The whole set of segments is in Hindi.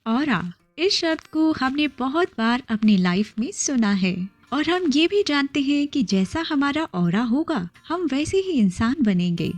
ऑरा, इस शब्द को हमने बहुत बार अपनी लाइफ में सुना है और हम ये भी जानते हैं कि जैसा हमारा ऑरा होगा हम वैसे ही इंसान बनेंगे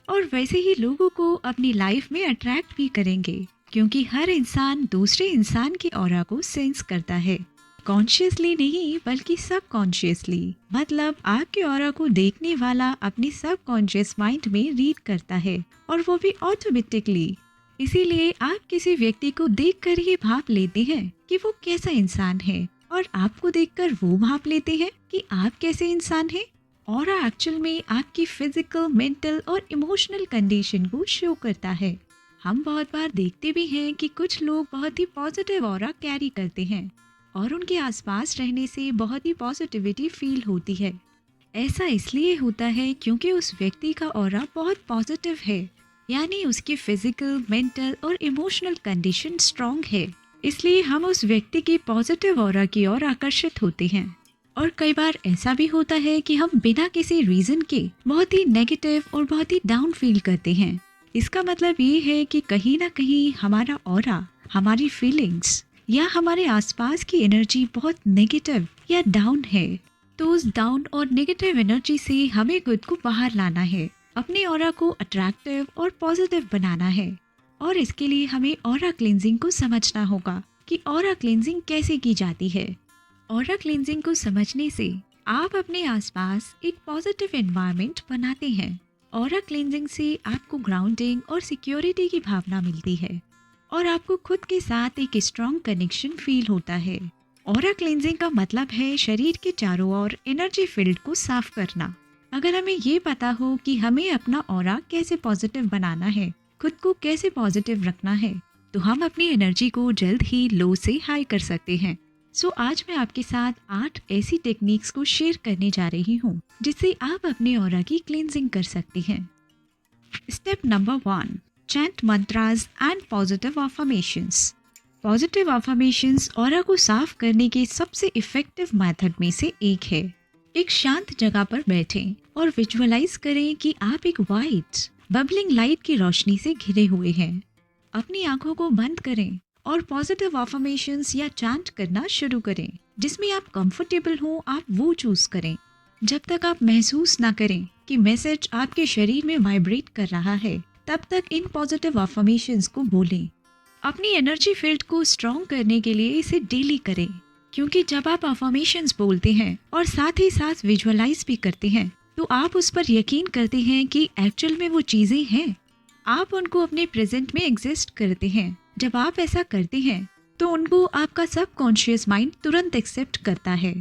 और वैसे ही लोगों को अपनी लाइफ में अट्रैक्ट भी करेंगे, क्योंकि हर इंसान दूसरे इंसान के ऑरा को सेंस करता है। कॉन्शियसली नहीं बल्कि सब कॉन्शियसली, मतलब आपके ऑरा को देखने वाला अपने सब कॉन्शियस माइंड में रीड करता है और वो भी ऑटोमेटिकली। इसीलिए आप किसी व्यक्ति को देखकर ही भाप लेते हैं कि वो कैसा इंसान है और आपको देखकर वो भाप लेते हैं कि आप कैसे इंसान हैं। ऑरा एक्चुअल में आपकी फिजिकल, मेंटल और इमोशनल कंडीशन को शो करता है। हम बहुत बार देखते भी हैं कि कुछ लोग बहुत ही पॉजिटिव ऑरा कैरी करते हैं और उनके आसपास रहने से बहुत ही पॉजिटिविटी फील होती है। ऐसा इसलिए होता है क्योंकि उस व्यक्ति का ऑरा बहुत पॉजिटिव है, यानी उसकी फिजिकल, मेंटल और इमोशनल कंडीशन स्ट्रांग है। इसलिए हम उस व्यक्ति की पॉजिटिव ऑरा की ओर आकर्षित होते हैं। और कई बार ऐसा भी होता है कि हम बिना किसी रीजन के बहुत ही नेगेटिव और बहुत ही डाउन फील करते हैं। इसका मतलब ये है कि कहीं ना कहीं हमारा ऑरा, हमारी फीलिंग्स या हमारे आसपास की एनर्जी बहुत नेगेटिव या डाउन है। तो उस डाउन और नेगेटिव एनर्जी से हमें खुद को बाहर लाना है, अपने ऑरा को अट्रैक्टिव और पॉजिटिव बनाना है। और इसके लिए हमें ऑरा क्लींजिंग को समझना होगा कि ऑरा क्लींजिंग कैसे की जाती है। ऑरा क्लींजिंग को समझने से आप अपने आसपास एक पॉजिटिव एनवायरनमेंट बनाते हैं। ऑरा क्लींजिंग से आपको ग्राउंडिंग और सिक्योरिटी की भावना मिलती है और आपको खुद के साथ एक स्ट्रॉन्ग कनेक्शन फील होता है। ऑरा क्लींजिंग का मतलब है शरीर के चारों ओर एनर्जी फील्ड को साफ करना। अगर हमें ये पता हो कि हमें अपना ऑरा कैसे पॉजिटिव बनाना है, खुद को कैसे पॉजिटिव रखना है, तो हम अपनी एनर्जी को जल्द ही लो से हाई कर सकते हैं। सो आज मैं आपके साथ 8 ऐसी टेक्निक्स को शेयर करने जा रही हूँ जिससे आप अपने ऑरा की क्लींजिंग कर सकते हैं। Step number 1, chant mantras and positive affirmations. Positive affirmations aura को साफ करने के सबसे इफेक्टिव मेथड में से एक है। एक शांत जगह पर बैठें और विजुअलाइज करें कि आप एक वाइट बबलिंग लाइट की रोशनी से घिरे हुए हैं। अपनी आंखों को बंद करें और पॉजिटिव अफर्मेशंस या चैंट करना शुरू करें। जिसमें आप कंफर्टेबल हो आप वो चूज करें। जब तक आप महसूस ना करें कि मैसेज आपके शरीर में वाइब्रेट कर रहा है, तब तक इन पॉजिटिव अफर्मेशंस को बोलें। अपनी एनर्जी फील्ड को स्ट्रॉन्ग करने के लिए इसे डेली करें, क्योंकि जब आप अफर्मेशंस बोलते हैं और साथ ही साथ विजुअलाइज भी करते हैं तो आप उस पर यकीन करते हैं कि एक्चुअल में वो चीज़ें हैं। आप उनको अपने प्रेजेंट में एग्जिस्ट करते हैं। जब आप ऐसा करते हैं तो उनको आपका सब कॉन्शियस माइंड तुरंत एक्सेप्ट करता है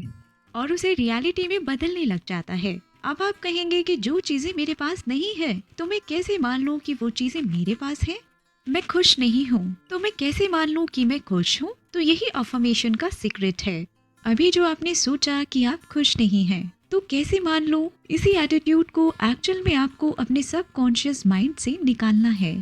और उसे रियलिटी में बदलने लग जाता है। अब आप कहेंगे कि जो चीज़ें मेरे पास नहीं है तो मैं कैसे मान लूँ कि वो चीज़ें मेरे पास है। मैं खुश नहीं हूँ तो मैं कैसे मान लूँ कि मैं खुश हूँ। तो यही अफर्मेशन का सीक्रेट है। अभी जो आपने सोचा कि आप खुश नहीं हैं तो कैसे मान लो, इसी एटीट्यूड को एक्चुअल में आपको अपने सब कॉन्शियस माइंड से निकालना है।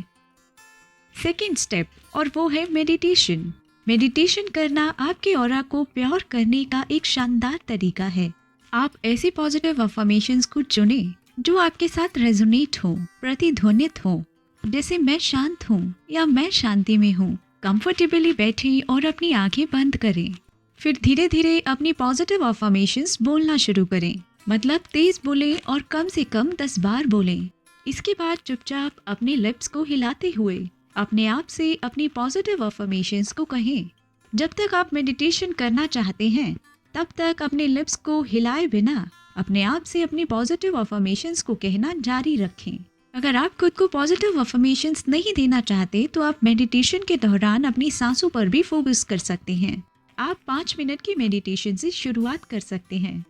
सेकेंड स्टेप, और वो है मेडिटेशन। मेडिटेशन करना आपके ऑरा को प्योर करने का एक शानदार तरीका है। आप ऐसे पॉजिटिव अफर्मेशंस को चुने जो आपके साथ रेजोनेट हो, प्रतिध्वनित हो, जैसे मैं शांत हूँ या मैं शांति में हूँ। कंफर्टेबली बैठें और अपनी आंखें बंद करें। फिर धीरे धीरे अपनी पॉजिटिव अफर्मेशंस बोलना शुरू करें, मतलब तेज बोलें और कम से कम 10 बार बोलें। इसके बाद चुपचाप अपने लिप्स को हिलाते हुए अपने आप से अपनी पॉजिटिव अफर्मेशंस को कहें। जब तक आप मेडिटेशन करना चाहते हैं तब तक अपने लिप्स को हिलाए बिना अपने आप से अपनी पॉजिटिव अफर्मेशंस को कहना जारी रखें। अगर आप खुद को पॉजिटिव अफर्मेशंस नहीं देना चाहते तो आप मेडिटेशन के दौरान अपनी सांसों पर भी फोकस कर सकते हैं। आप 5 मिनट की मेडिटेशन से शुरुआत कर सकते हैं।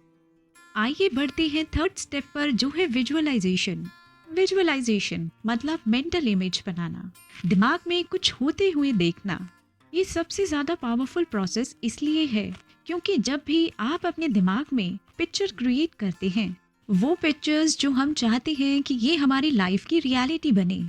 आइए बढ़ते हैं थर्ड स्टेप पर, जो है विजुअलाइजेशन। विजुअलाइजेशन मतलब मेंटल इमेज बनाना, दिमाग में कुछ होते हुए देखना। ये सबसे ज़्यादा पावरफुल प्रोसेस इसलिए है क्योंकि जब भी आप अपने दिमाग में पिक्चर क्रिएट करते हैं, वो पिक्चर्स जो हम चाहते हैं कि ये हमारी लाइफ की रियलिटी बने,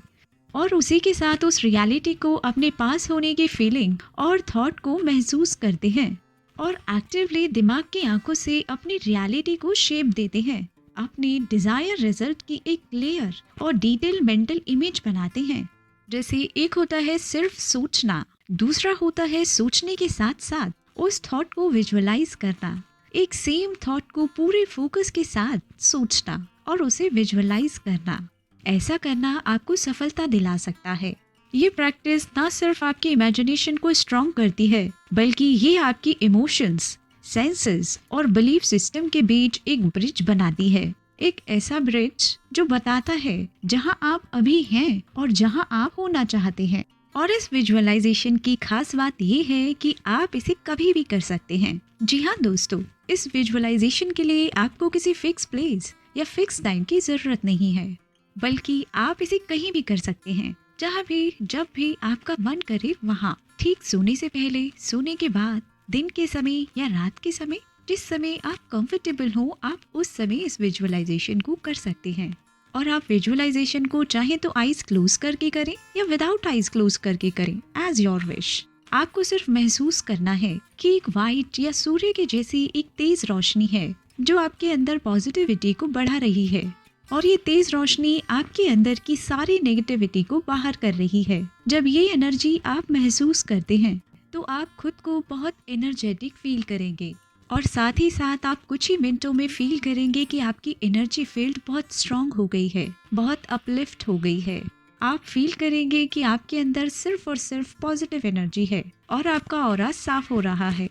और उसी के साथ उस रियलिटी को अपने पास होने की फीलिंग और थॉट को महसूस करते हैं और एक्टिवली दिमाग की आंखों से अपनी रियलिटी को शेप देते हैं। अपने डिजायर रिजल्ट की एक क्लियर और डिटेल मेंटल इमेज बनाते हैं। जैसे एक होता है सिर्फ सोचना, दूसरा होता है सोचने के साथ साथ उस थॉट को विजुअलाइज करना, एक सेम थॉट को पूरे फोकस के साथ सोचना और उसे विजुअलाइज करना। ऐसा करना आपको सफलता दिला सकता है। ये प्रैक्टिस ना सिर्फ आपकी इमेजिनेशन को स्ट्रॉन्ग करती है, बल्कि ये आपकी इमोशंस, सेंसेस और बिलीफ सिस्टम के बीच एक ब्रिज बनाती है। एक ऐसा ब्रिज जो बताता है जहाँ आप अभी हैं और जहाँ आप होना चाहते हैं। और इस विजुअलाइजेशन की खास बात ये है कि आप इसे कभी भी कर सकते हैं। जी हाँ दोस्तों, इस विजुअलाइजेशन के लिए आपको किसी फिक्स प्लेस या फिक्स टाइम की जरूरत नहीं है, बल्कि आप इसे कहीं भी कर सकते हैं, जहाँ भी जब भी आपका मन करे वहाँ। ठीक सोने से पहले, सोने के बाद, दिन के समय या रात के समय, जिस समय आप कंफर्टेबल हो आप उस समय इस विजुअलाइजेशन को कर सकते हैं। और आप विजुअलाइजेशन को चाहे तो आईज क्लोज करके करें या विदाउट आईज क्लोज करके करें, एज योर विश। आपको सिर्फ महसूस करना है कि एक वाइट या सूर्य के जैसी एक तेज रोशनी है जो आपके अंदर पॉजिटिविटी को बढ़ा रही है, और ये तेज रोशनी आपके अंदर की सारी नेगेटिविटी को बाहर कर रही है। जब ये एनर्जी आप महसूस करते हैं तो आप खुद को बहुत एनर्जेटिक फील करेंगे, और साथ ही साथ आप कुछ ही मिनटों में फील करेंगे कि आपकी एनर्जी फील्ड बहुत स्ट्रांग हो गई है, बहुत अपलिफ्ट हो गई है। आप फील करेंगे कि आपके अंदर सिर्फ और सिर्फ पॉजिटिव एनर्जी है और आपका ऑरा साफ हो रहा है।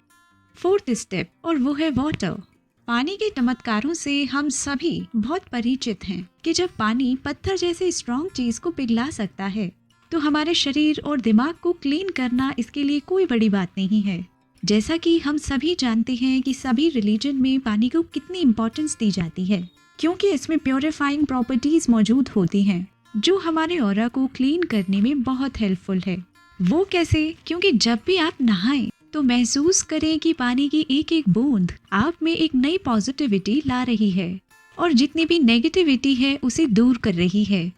फोर्थ स्टेप, और वो है वाटर। पानी के चमत्कारों से हम सभी बहुत परिचित हैं कि जब पानी पत्थर जैसे स्ट्रांग चीज को पिघला सकता है तो हमारे शरीर और दिमाग को क्लीन करना इसके लिए कोई बड़ी बात नहीं है। जैसा कि हम सभी जानते हैं कि सभी रिलीजन में पानी को कितनी इम्पोर्टेंस दी जाती है, क्योंकि इसमें प्योरीफाइंग प्रॉपर्टीज मौजूद होती हैं जो हमारे ऑरा को क्लीन करने में बहुत हेल्पफुल है। वो कैसे? क्योंकि जब भी आप नहाएं तो महसूस करें कि पानी की एक एक बूंद आप में एक नई पॉजिटिविटी ला रही है और जितनी भी नेगेटिविटी है उसे दूर कर रही है।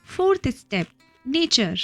Fourth step, nature.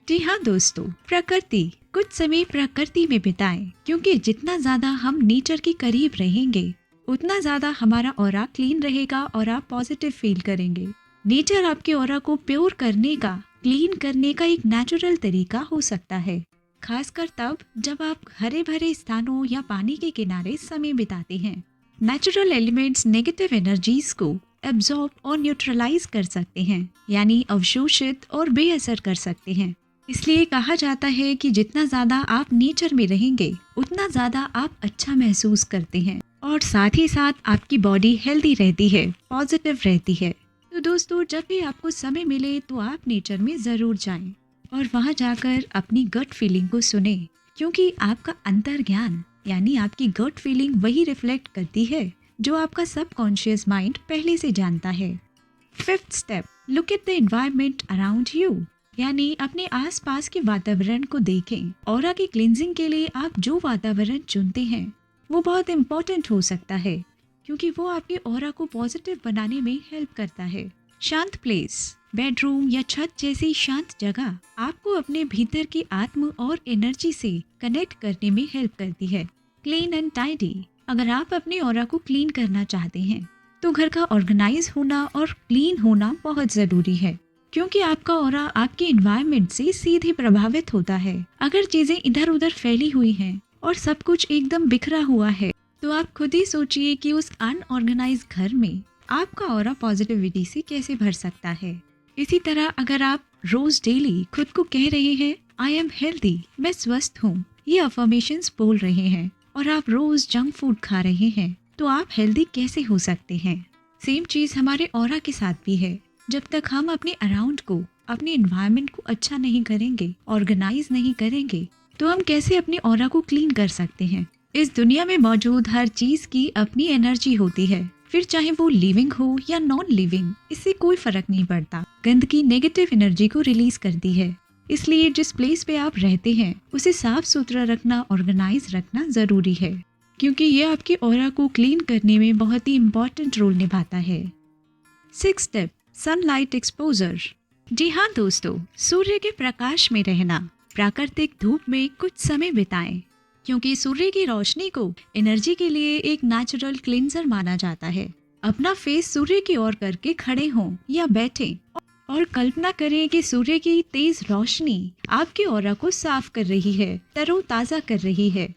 जी हाँ दोस्तों, प्रकृति। कुछ समय प्रकृति में बिताएं, क्योंकि जितना ज्यादा हम नेचर के करीब रहेंगे उतना ज्यादा हमारा ऑरा क्लीन रहेगा और आप पॉजिटिव फील करेंगे। नेचर आपके ऑरा को प्योर करने का, क्लीन करने का एक नेचुरल तरीका हो सकता है, खासकर तब जब आप हरे भरे स्थानों या पानी के किनारे समय बिताते हैं। नेचुरल एलिमेंट्स नेगेटिव एनर्जीज को एब्जॉर्ब और न्यूट्रलाइज कर सकते हैं, यानी अवशोषित और बेअसर कर सकते हैं। इसलिए कहा जाता है कि जितना ज्यादा आप नेचर में रहेंगे उतना ज्यादा आप अच्छा महसूस करते हैं, और साथ ही साथ आपकी बॉडी हेल्दी रहती है, पॉजिटिव रहती है। तो दोस्तों, जब भी आपको समय मिले तो आप नेचर में जरूर जाएं और वहां जाकर अपनी गट फीलिंग को सुने, क्योंकि आपका अंतर्ज्ञान यानी आपकी गट फीलिंग वही रिफ्लेक्ट करती है जो आपका सबकॉन्शियस माइंड पहले से जानता है। Fifth step, look at the environment around you, यानी अपने आसपास के वातावरण को देखें। ऑरा की क्लींजिंग के लिए आप जो वातावरण चुनते हैं वो बहुत इम्पोर्टेंट हो सकता है, क्योंकि वो आपके ऑरा को पॉजिटिव बनाने में हेल्प करता है। शांत प्लेस, बेडरूम या छत जैसी शांत जगह आपको अपने भीतर की आत्म और एनर्जी से कनेक्ट करने में हेल्प करती है। क्लीन एंड टाइडी, अगर आप अपने ऑरा को क्लीन करना चाहते हैं तो घर का ऑर्गेनाइज होना और क्लीन होना बहुत जरूरी है, क्योंकि आपका ऑरा आपके एनवायरनमेंट से सीधे प्रभावित होता है। अगर चीजें इधर उधर फैली हुई हैं और सब कुछ एकदम बिखरा हुआ है तो आप खुद ही सोचिए कि उस अनऑर्गेनाइज घर में आपका ऑरा पॉजिटिविटी से कैसे भर सकता है। इसी तरह अगर आप रोज डेली खुद को कह रहे हैं आई एम हेल्दी, मैं स्वस्थ हूँ, ये अफर्मेशंस बोल रहे हैं, और आप रोज जंक फूड खा रहे हैं, तो आप हेल्दी कैसे हो सकते हैं। सेम चीज हमारे ऑरा के साथ भी है। जब तक हम अपने अराउंड को, अपने एनवायरनमेंट को अच्छा नहीं करेंगे, ऑर्गेनाइज नहीं करेंगे, तो हम कैसे अपने ऑरा को क्लीन कर सकते हैं। इस दुनिया में मौजूद हर चीज की अपनी एनर्जी होती है, फिर चाहे वो लिविंग हो या नॉन लिविंग, इससे कोई फर्क नहीं पड़ता। गंदगी नेगेटिव एनर्जी को रिलीज करती है, इसलिए जिस प्लेस पे आप रहते हैं उसे साफ सुथरा रखना, ऑर्गेनाइज रखना जरूरी है, क्योंकि ये आपके ऑरा को क्लीन करने में बहुत ही इम्पोर्टेंट रोल निभाता है। Sixth step, sunlight exposure. जी हाँ दोस्तों, सूर्य के प्रकाश में रहना, प्राकृतिक धूप में कुछ समय बिताएं, क्योंकि सूर्य की रोशनी को एनर्जी के लिए एक नेचुरल क्लींजर माना जाता है। अपना फेस सूर्य की ओर करके खड़े हों या बैठें और कल्पना करें कि सूर्य की तेज रोशनी आपके ऑरा को साफ कर रही है, तरोताजा कर रही है।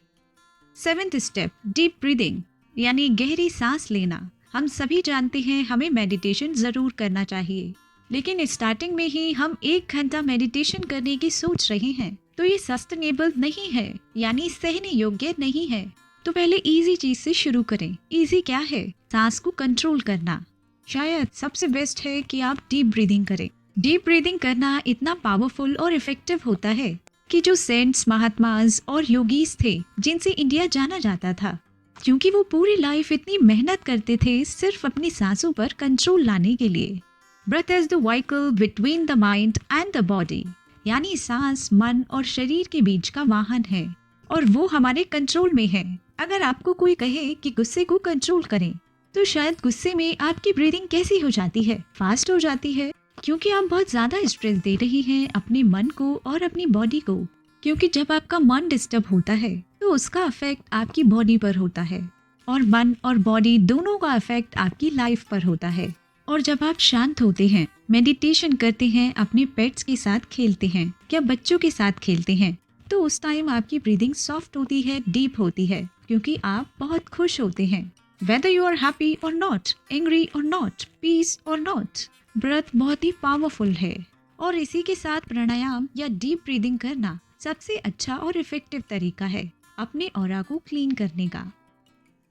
7th स्टेप, डीप ब्रीदिंग, यानी गहरी सांस लेना। हम सभी जानते हैं हमें मेडिटेशन जरूर करना चाहिए, लेकिन स्टार्टिंग में ही हम 1 घंटा मेडिटेशन करने की सोच रहे हैं तो ये सस्टेनेबल नहीं है, यानी सहने योग्य नहीं है। तो पहले इजी चीज से शुरू करें। इजी क्या है? सांस को कंट्रोल करना। शायद सबसे बेस्ट है कि आप डीप ब्रीदिंग करें। डीप ब्रीदिंग करना इतना पावरफुल और इफेक्टिव होता है कि जो सेंट्स, महात्माज और योगीज थे जिनसे इंडिया जाना जाता था, क्योंकि वो पूरी लाइफ इतनी मेहनत करते थे सिर्फ अपनी सांसों पर कंट्रोल लाने के लिए। Breath is the vehicle between the mind and the body, यानी सांस मन और शरीर के बीच का वाहन है और वो हमारे कंट्रोल में है। अगर आपको कोई कहे कि गुस्से को कंट्रोल करें, तो शायद गुस्से में आपकी ब्रीदिंग कैसी हो जाती है? फास्ट हो जाती है, क्योंकि आप बहुत ज्यादा स्ट्रेस दे रही हैं अपने मन को और अपनी बॉडी को। क्योंकि जब आपका मन डिस्टर्ब होता है तो उसका इफेक्ट आपकी बॉडी पर होता है, और मन और बॉडी दोनों का इफेक्ट आपकी लाइफ पर होता है। और जब आप शांत होते हैं, मेडिटेशन करते हैं, अपने पेट्स के साथ खेलते हैं या बच्चों के साथ खेलते हैं, तो उस टाइम आपकी ब्रीदिंग सॉफ्ट होती है, डीप होती है, क्योंकि आप बहुत खुश होते हैं। Whether you are happy or not, angry or not, peace or not, breath बहुत ही पावरफुल है। और इसी के साथ प्राणायाम या डीप ब्रीदिंग करना सबसे अच्छा और इफेक्टिव तरीका है अपने ऑरा को क्लीन करने का।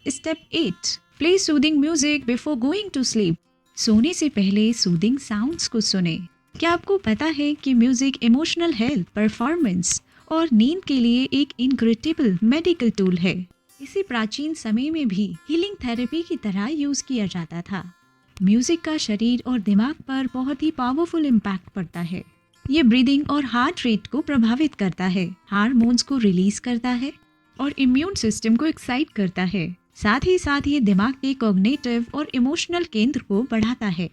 Step 8, play soothing music before going to sleep. सोने से पहले सूदिंग साउंड्स को सुने। क्या आपको पता है कि म्यूजिक इमोशनल हेल्थ, परफॉर्मेंस और नींद के लिए एक इनक्रेडिबल मेडिकल टूल है। इसे प्राचीन समय में भी हीलिंग थेरेपी की तरह यूज किया जाता था। म्यूजिक का शरीर और दिमाग पर बहुत ही पावरफुल इम्पैक्ट पड़ता है। ये ब्रीदिंग और हार्ट रेट को प्रभावित करता है, हार्मोन्स को रिलीज करता है और इम्यून सिस्टम को एक्साइट करता है। साथ ही साथ ये दिमाग के कॉग्निटिव और इमोशनल केंद्र को बढ़ाता है।